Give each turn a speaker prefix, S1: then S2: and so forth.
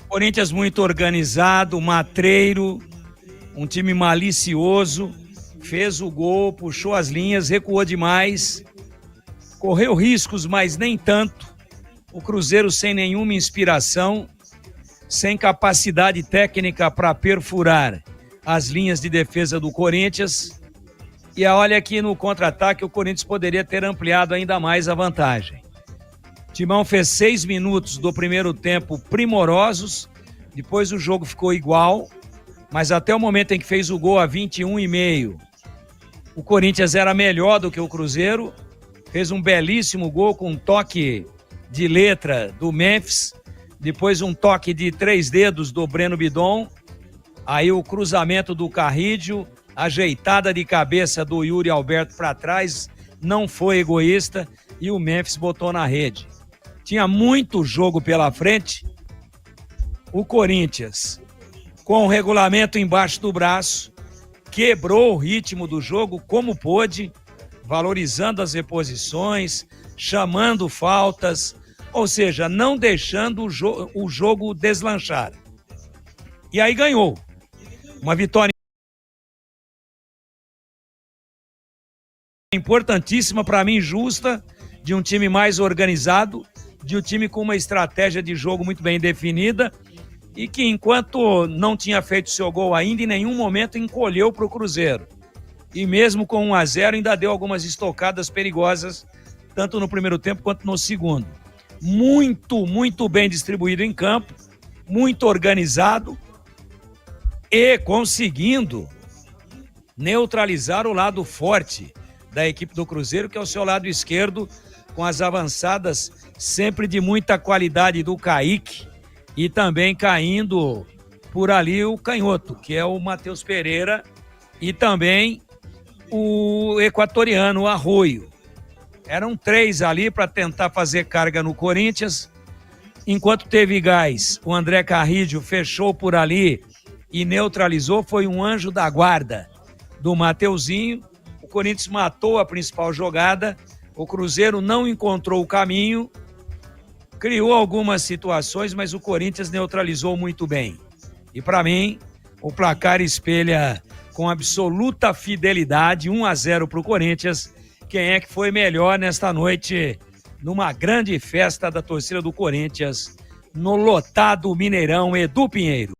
S1: Corinthians muito organizado, matreiro, um time malicioso, fez o gol, puxou as linhas, recuou demais, correu riscos, mas nem tanto. O Cruzeiro sem nenhuma inspiração, sem capacidade técnica para perfurar as linhas de defesa do Corinthians. E olha que no contra-ataque o Corinthians poderia ter ampliado ainda mais a vantagem. Timão fez 6 minutos do primeiro tempo primorosos, depois o jogo ficou igual, mas até o momento em que fez o gol a 21,5, o Corinthians era melhor do que o Cruzeiro, fez um belíssimo gol com um toque de letra do Memphis, depois um toque de 3 dedos do Breno Bidon, aí o cruzamento do Carrídio, ajeitada de cabeça do Yuri Alberto para trás, não foi egoísta e o Memphis botou na rede. Tinha muito jogo pela frente, o Corinthians, com o regulamento embaixo do braço, quebrou o ritmo do jogo como pôde, valorizando as reposições, chamando faltas, ou seja, não deixando o jogo deslanchar. E aí ganhou. Uma vitória importantíssima, para mim justa, de um time mais organizado, de um time com uma estratégia de jogo muito bem definida e que, enquanto não tinha feito seu gol ainda, em nenhum momento encolheu para o Cruzeiro. E mesmo com 1-0 ainda deu algumas estocadas perigosas, tanto no primeiro tempo quanto no segundo. Muito bem distribuído em campo, muito organizado e conseguindo neutralizar o lado forte da equipe do Cruzeiro, que é o seu lado esquerdo, com as avançadas sempre de muita qualidade do Kaique e também caindo por ali o canhoto, que é o Matheus Pereira, e também o equatoriano, o Arroio. Eram 3 ali para tentar fazer carga no Corinthians. Enquanto teve gás, o André Carrídio fechou por ali e neutralizou, foi um anjo da guarda do Mateuzinho. O Corinthians matou a principal jogada, o Cruzeiro não encontrou o caminho, criou algumas situações, mas o Corinthians neutralizou muito bem. E para mim, o placar espelha com absoluta fidelidade, 1-0 para o Corinthians, quem é que foi melhor nesta noite, numa grande festa da torcida do Corinthians, no lotado Mineirão Edu Pinheiro.